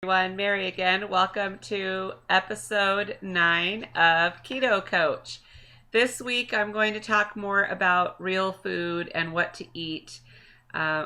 Everyone, Mary again. Welcome to episode 9 of Keto Coach. This week I'm going to talk more about real food and what to eat when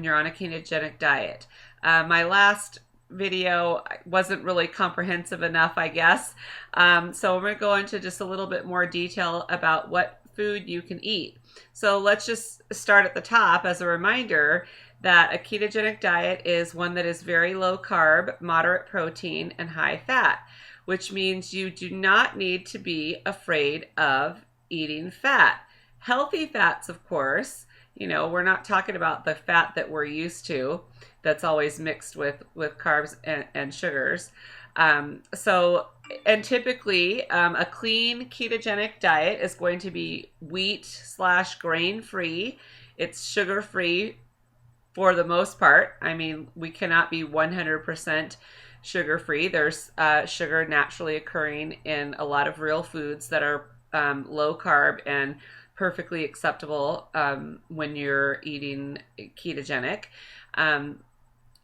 you're on a ketogenic diet. My last video wasn't really comprehensive enough, I guess. So we're going to go into just a little bit more detail about what food you can eat. So let's just start at the top as a reminder that a ketogenic diet is one that is very low carb, moderate protein, and high fat, which means you do not need to be afraid of eating fat. Healthy fats, of course, we're not talking about the fat that we're used to that's always mixed with carbs and sugars. And typically, a clean ketogenic diet is going to be wheat/grain free. It's sugar free for the most part. I mean, we cannot be 100% sugar free. There's sugar naturally occurring in a lot of real foods that are low carb and perfectly acceptable when you're eating ketogenic.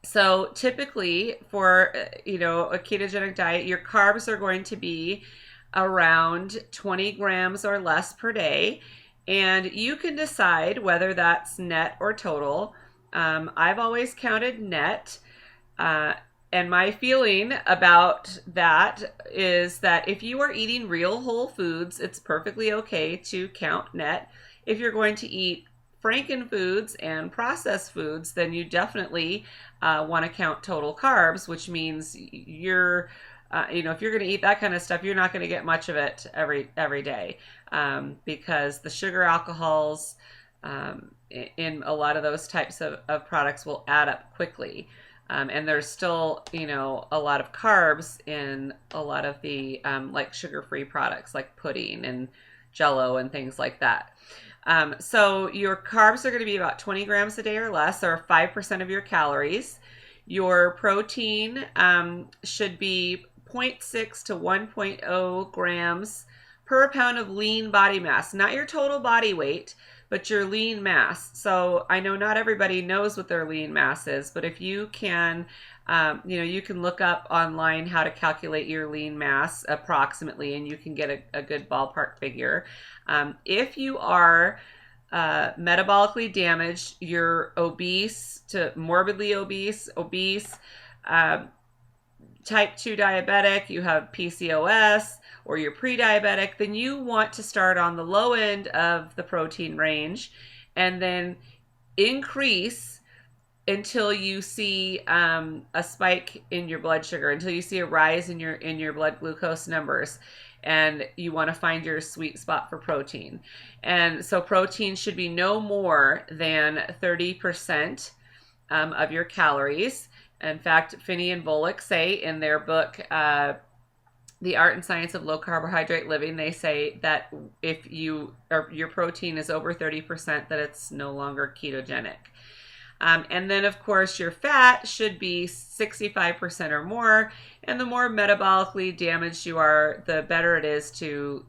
So typically for, a ketogenic diet, your carbs are going to be around 20 grams or less per day. And you can decide whether that's net or total. I've always counted net. And my feeling about that is that if you are eating real whole foods, it's perfectly okay to count net. If you're going to eat frankenfoods and processed foods, then you definitely want to count total carbs, which means you're, if you're going to eat that kind of stuff, you're not going to get much of it every day because the sugar alcohols in a lot of those types of products will add up quickly. And there's still, a lot of carbs in a lot of the like sugar-free products like pudding and Jell-O and things like that. So your carbs are going to be about 20 grams a day or less, or 5% of your calories. Your protein should be 0.6 to 1.0 grams per pound of lean body mass, not your total body weight, but your lean mass. So I know not everybody knows what their lean mass is, but if you can, you can look up online how to calculate your lean mass approximately, and you can get a good ballpark figure. If you are metabolically damaged, you're obese to morbidly obese, type 2 diabetic, you have PCOS, or you're pre-diabetic, then you want to start on the low end of the protein range and then increase until you see a spike in your blood sugar, until you see a rise in your blood glucose numbers. And you want to find your sweet spot for protein. And so protein should be no more than 30% of your calories. In fact, Finney and Volek say in their book, The Art and Science of Low Carbohydrate Living, they say that if your protein is over 30%, that it's no longer ketogenic. And then, of course, your fat should be 65% or more. And the more metabolically damaged you are, the better it is to,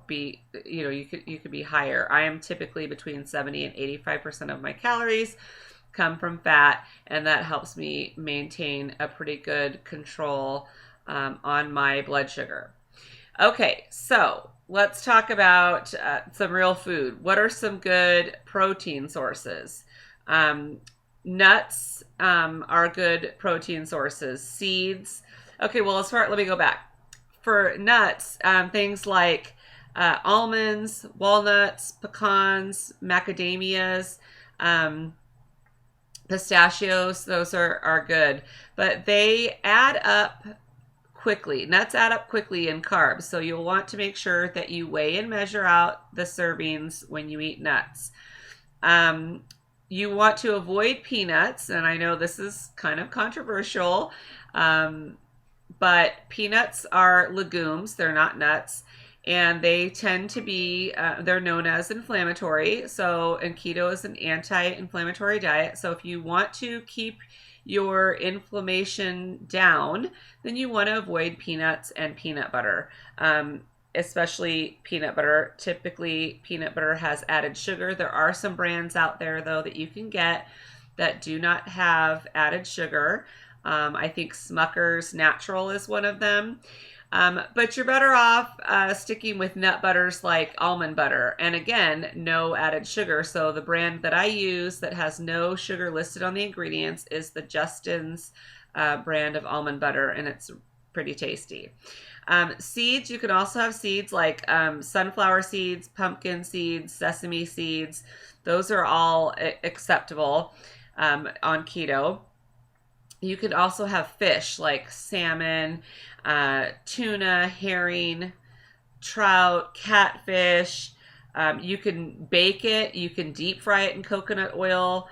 be, you could be higher. I am typically between 70 and 85% of my calories come from fat, and that helps me maintain a pretty good control on my blood sugar. Okay, so let's talk about some real food. What are some good protein sources? Nuts are good protein sources. Seeds. Okay, well, let me go back. For nuts, things like almonds, walnuts, pecans, macadamias, pistachios, those are good. But they add up quickly. Nuts add up quickly in carbs, so you'll want to make sure that you weigh and measure out the servings when you eat nuts. You want to avoid peanuts, and I know this is kind of controversial, but peanuts are legumes, they're not nuts, and they tend to be, they're known as inflammatory, and keto is an anti-inflammatory diet, so if you want to keep your inflammation down, then you want to avoid peanuts and peanut butter. Especially peanut butter. Typically, peanut butter has added sugar. There are some brands out there, though, that you can get that do not have added sugar. I think Smucker's Natural is one of them. But you're better off sticking with nut butters like almond butter. And again, no added sugar. So the brand that I use that has no sugar listed on the ingredients is the Justin's brand of almond butter, and it's pretty tasty. Seeds, you can also have seeds like sunflower seeds, pumpkin seeds, sesame seeds. Those are all acceptable on keto. You could also have fish like salmon, tuna, herring, trout, catfish. You can bake it. You can deep fry it in coconut oil.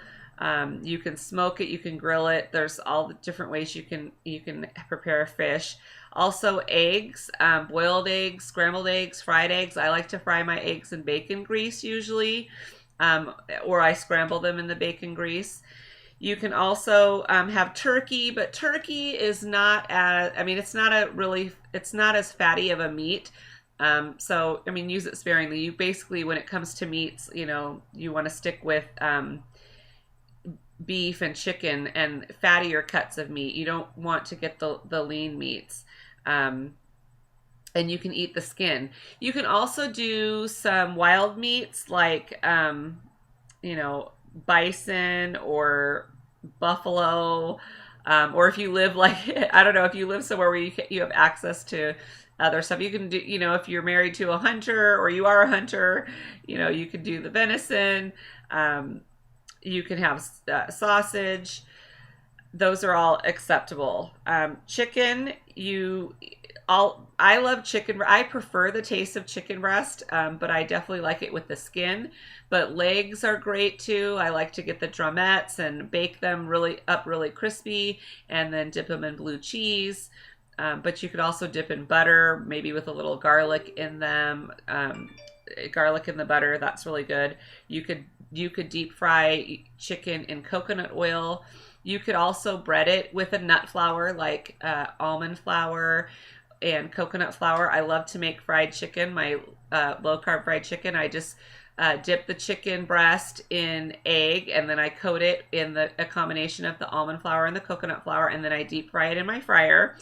You can smoke it. You can grill it. There's all the different ways you can prepare fish. Also eggs, boiled eggs, scrambled eggs, fried eggs. I like to fry my eggs in bacon grease usually, or I scramble them in the bacon grease. You can also have turkey, but turkey is not as, I mean, it's not as fatty of a meat. So, I mean, use it sparingly. You basically, when it comes to meats, you want to stick with beef and chicken and fattier cuts of meat. You don't want to get the lean meats. And you can eat the skin. You can also do some wild meats like, bison or buffalo, or if you live like, I don't know, if you live somewhere where you have access to other stuff, you can do, if you're married to a hunter or you are a hunter, you can do the venison. You can have sausage. Those are all acceptable. Chicken, I love chicken. I prefer the taste of chicken breast, but I definitely like it with the skin. But legs are great too. I like to get the drumettes and bake them really crispy and then dip them in blue cheese. But you could also dip in butter, maybe with a little garlic in them. Garlic in the butter, that's really good. You could deep fry chicken in coconut oil. You could also bread it with a nut flour like almond flour and coconut flour. I love to make fried chicken, my low carb fried chicken. I just dip the chicken breast in egg, and then I coat it in a combination of the almond flour and the coconut flour, and then I deep fry it in my fryer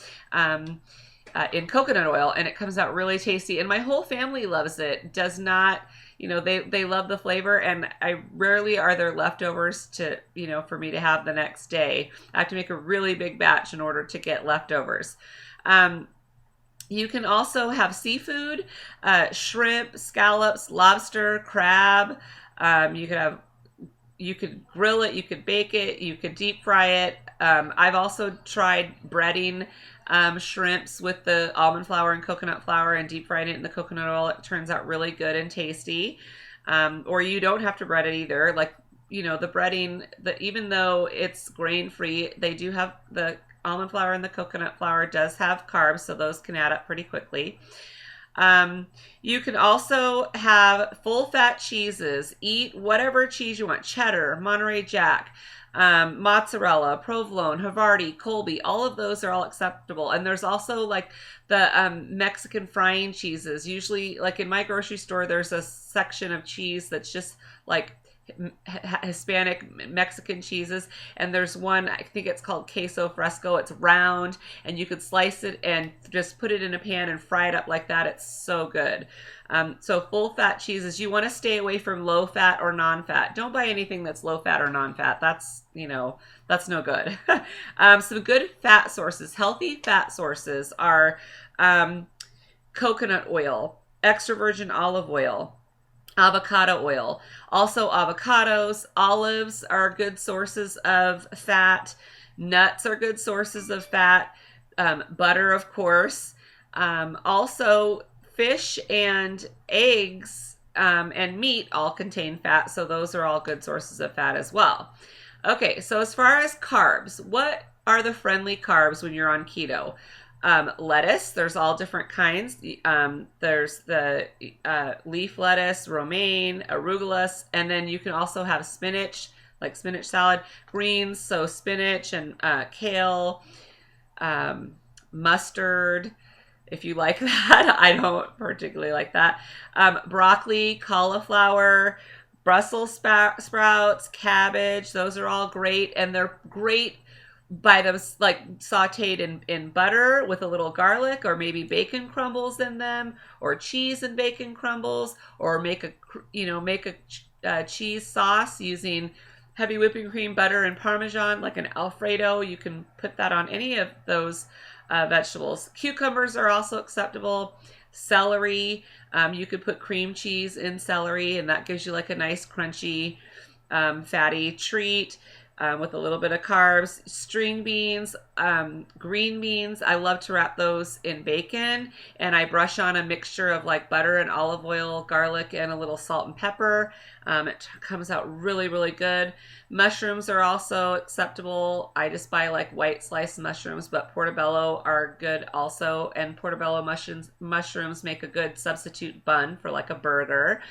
in coconut oil, and it comes out really tasty. And my whole family loves it. Does not, they love the flavor, and I rarely are there leftovers to, for me to have the next day. I have to make a really big batch in order to get leftovers. You can also have seafood, shrimp, scallops, lobster, crab. You could grill it, you could bake it, you could deep fry it. I've also tried breading shrimps with the almond flour and coconut flour and deep frying it in the coconut oil. It turns out really good and tasty. Or you don't have to bread it either. Like, the breading, even though it's grain free, they do have the almond flour and the coconut flour does have carbs, so those can add up pretty quickly. You can also have full fat cheeses. Eat whatever cheese you want. Cheddar, Monterey Jack, mozzarella, provolone, Havarti, Colby. All of those are all acceptable. And there's also like the Mexican frying cheeses. Usually, like in my grocery store, there's a section of cheese that's just like Hispanic Mexican cheeses, and there's one, I think it's called queso fresco. It's round, and you could slice it and just put it in a pan and fry it up like that. It's so good. So full fat cheeses, you want to stay away from low fat or non-fat. Don't buy anything that's low fat or non-fat. That's no good. Some good fat sources, healthy fat sources are coconut oil, extra virgin olive oil, avocado oil. Also avocados, olives are good sources of fat. Nuts are good sources of fat. Butter, of course. Also fish and eggs and meat all contain fat, so those are all good sources of fat as well. Okay, so as far as carbs, what are the friendly carbs when you're on keto? Lettuce, there's all different kinds. There's the leaf lettuce, romaine, arugula, and then you can also have spinach, like spinach salad, greens, so spinach and kale, mustard, if you like that. I don't particularly like that. Broccoli, cauliflower, Brussels sprouts, cabbage, those are all great, and they're great buy them like sauteed in butter with a little garlic, or maybe bacon crumbles in them, or cheese and bacon crumbles, or make a cheese sauce using heavy whipping cream, butter, and Parmesan, like an Alfredo. You can put that on any of those vegetables. Cucumbers are also acceptable. Celery, you could put cream cheese in celery, and that gives you like a nice crunchy, fatty treat. With a little bit of carbs. String beans, green beans, I love to wrap those in bacon, and I brush on a mixture of like butter and olive oil, garlic, and a little salt and pepper. It comes out really, really good. Mushrooms are also acceptable. I just buy like white sliced mushrooms, but portobello are good also, and portobello mushrooms make a good substitute bun for like a burger.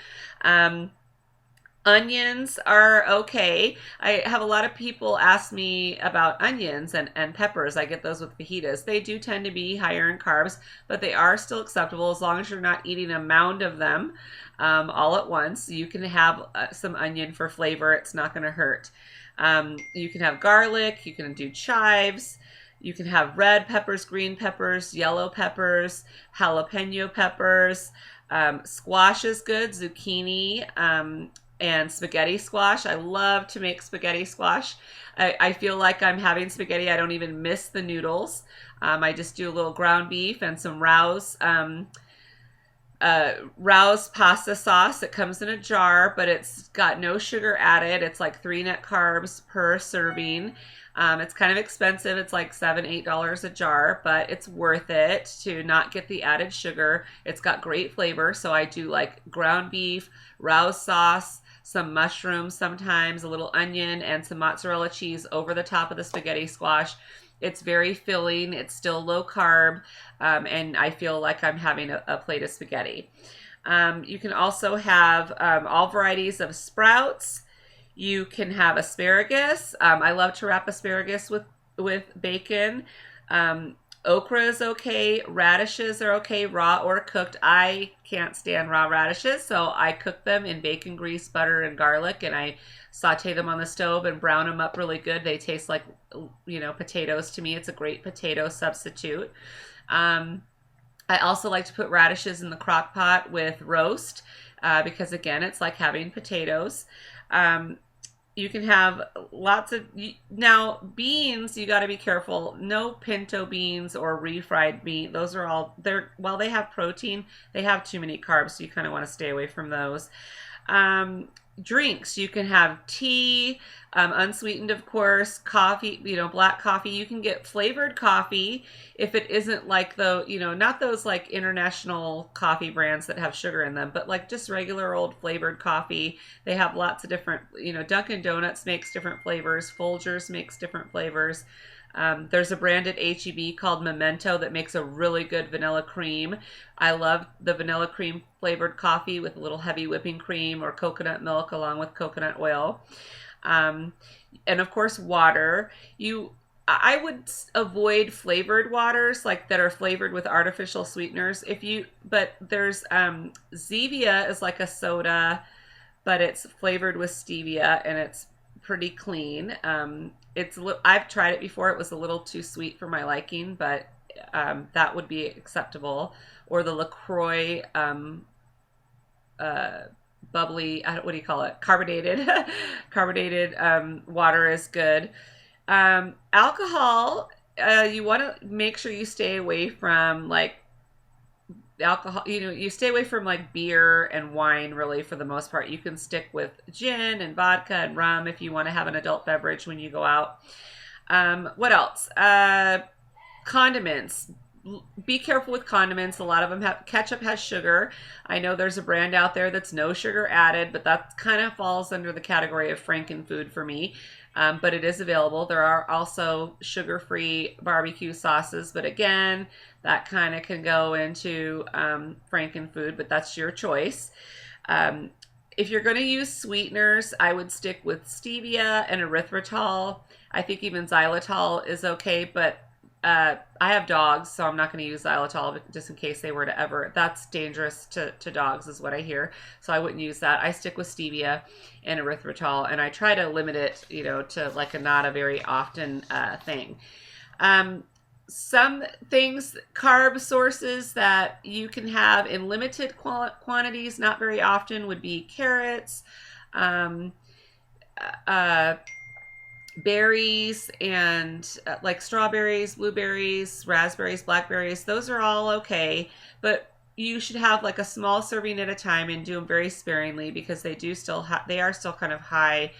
Onions are okay. I have a lot of people ask me about onions and peppers. I get those with fajitas. They do tend to be higher in carbs, but they are still acceptable as long as you're not eating a mound of them all at once. You can have some onion for flavor. It's not going to hurt. You can have garlic. You can do chives. You can have red peppers, green peppers, yellow peppers, jalapeno peppers. Squash is good. Zucchini. And spaghetti squash. I love to make spaghetti squash. I feel like I'm having spaghetti. I don't even miss the noodles. I just do a little ground beef and some Rouse pasta sauce. It comes in a jar, but it's got no sugar added. It's like 3 net carbs per serving. It's kind of expensive. It's like $7-8 a jar, but it's worth it to not get the added sugar. It's got great flavor. So I do like ground beef, Rouse sauce, some mushrooms sometimes, a little onion, and some mozzarella cheese over the top of the spaghetti squash. It's very filling. It's still low carb, and I feel like I'm having a plate of spaghetti. You can also have all varieties of sprouts. You can have asparagus. I love to wrap asparagus with bacon. Okra is okay. Radishes are okay, raw or cooked. I can't stand raw radishes, so I cook them in bacon grease, butter, and garlic, and I saute them on the stove and brown them up really good. They taste like, potatoes to me. It's a great potato substitute. I also like to put radishes in the crock pot with roast because, again, it's like having potatoes. You can have lots of, now beans, you got to be careful. No pinto beans or refried beans. Those are all, while they have protein, they have too many carbs, so you kind of want to stay away from those. Drinks, you can have tea, unsweetened, of course, coffee, black coffee. You can get flavored coffee if it isn't like not those like international coffee brands that have sugar in them, but like just regular old flavored coffee. They have lots of different, Dunkin' Donuts makes different flavors. Folgers makes different flavors. There's a brand at H-E-B called Memento that makes a really good vanilla cream. I love the vanilla cream flavored coffee with a little heavy whipping cream or coconut milk along with coconut oil. And of course, water. I would avoid flavored waters like that are flavored with artificial sweeteners. But there's Zevia is like a soda, but it's flavored with stevia and it's pretty clean. I've tried it before. It was a little too sweet for my liking, but that would be acceptable. Or the LaCroix bubbly, what do you call it? Carbonated, carbonated water is good. Alcohol, you want to make sure you stay away from like alcohol, you stay away from like beer and wine really for the most part. You can stick with gin and vodka and rum if you want to have an adult beverage when you go out. What else? Condiments. Be careful with condiments. A lot of them ketchup has sugar. I know there's a brand out there that's no sugar added, but that kind of falls under the category of Frankenfood for me. But it is available. There are also sugar-free barbecue sauces, but again, that kind of can go into Frankenfood, but that's your choice. If you're going to use sweeteners, I would stick with stevia and erythritol. I think even xylitol is okay, but I have dogs, so I'm not going to use xylitol just in case they were to ever. That's dangerous to dogs, is what I hear. So I wouldn't use that. I stick with stevia and erythritol, and I try to limit it, to like a not a very often thing. Some things, carb sources that you can have in limited quantities, not very often, would be carrots, um, uh, berries, and like strawberries, blueberries, raspberries, blackberries. Those are all okay, but you should have like a small serving at a time and do them very sparingly, because they are still kind of high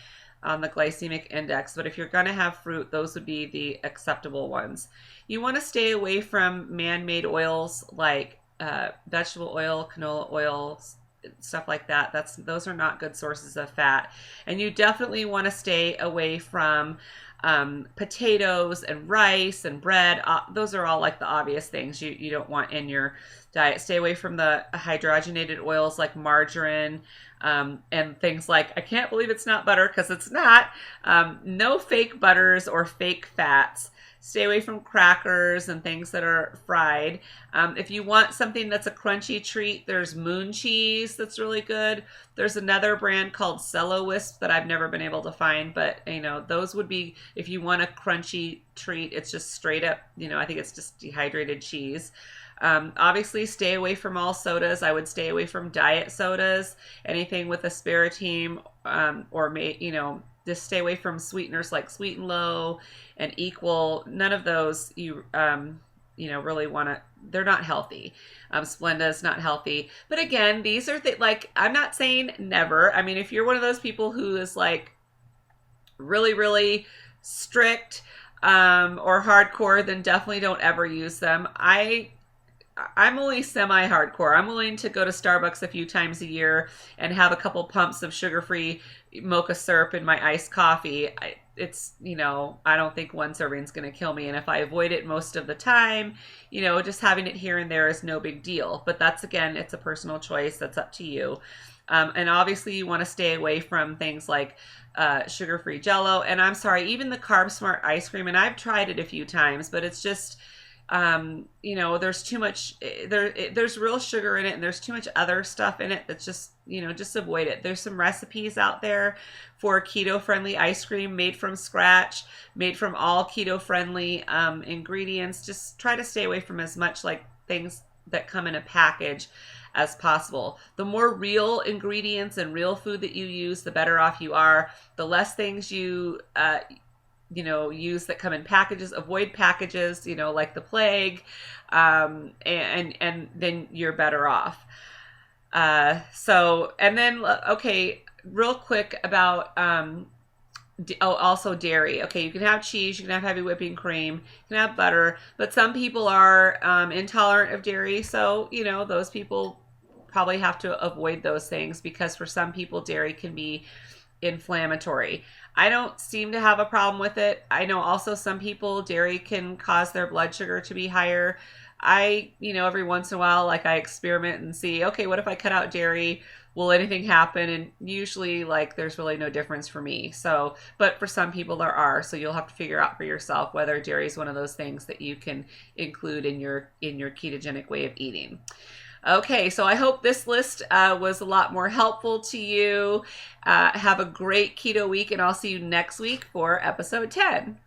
on the glycemic index. But if you're going to have fruit, those would be the acceptable ones. You want to stay away from man-made oils like vegetable oil, canola oil, stuff like that. Those are not good sources of fat. And you definitely want to stay away from potatoes and rice and bread. Those are all like the obvious things you don't want in your diet. Stay away from the hydrogenated oils like margarine, and things like, I can't believe it's not butter, because it's not. No fake butters or fake fats. Stay away from crackers and things that are fried. If you want something that's a crunchy treat, there's Moon cheese that's really good. There's another brand called Cello Wisp that I've never been able to find, but those would be, if you want a crunchy treat, it's just straight up, I think it's just dehydrated cheese. Obviously, stay away from all sodas. I would stay away from diet sodas, anything with aspartame, just stay away from sweeteners like Sweet and Low and Equal. None of those you really want to. They're not healthy. Splenda is not healthy. But again, these are like, I'm not saying never. I mean, if you're one of those people who is like really, really strict or hardcore, then definitely don't ever use them. I'm only semi-hardcore. I'm willing to go to Starbucks a few times a year and have a couple pumps of sugar-free mocha syrup in my iced coffee. I don't think one serving is going to kill me. And if I avoid it most of the time, just having it here and there is no big deal. But that's, again, it's a personal choice. That's up to you. And obviously you want to stay away from things like sugar-free Jell-O. And I'm sorry, even the Carb Smart ice cream, and I've tried it a few times, but it's just... there's too much, there's real sugar in it, and there's too much other stuff in it that's just, just avoid it. There's some recipes out there for keto-friendly ice cream made from scratch, made from all keto-friendly ingredients. Just try to stay away from as much like things that come in a package as possible. The more real ingredients and real food that you use, the better off you are. The less things you use that come in packages, avoid packages, like the plague, and then you're better off. Okay, real quick about, also dairy. Okay, you can have cheese, you can have heavy whipping cream, you can have butter, but some people are intolerant of dairy, so, those people probably have to avoid those things, because for some people dairy can be inflammatory. I don't seem to have a problem with it. I know also some people, dairy can cause their blood sugar to be higher. Every once in a while, like I experiment and see, okay, what if I cut out dairy? Will anything happen? And usually, like, there's really no difference for me. So, but for some people there are. So you'll have to figure out for yourself whether dairy is one of those things that you can include in your ketogenic way of eating. Okay, so I hope this list was a lot more helpful to you. Have a great keto week, and I'll see you next week for episode 10.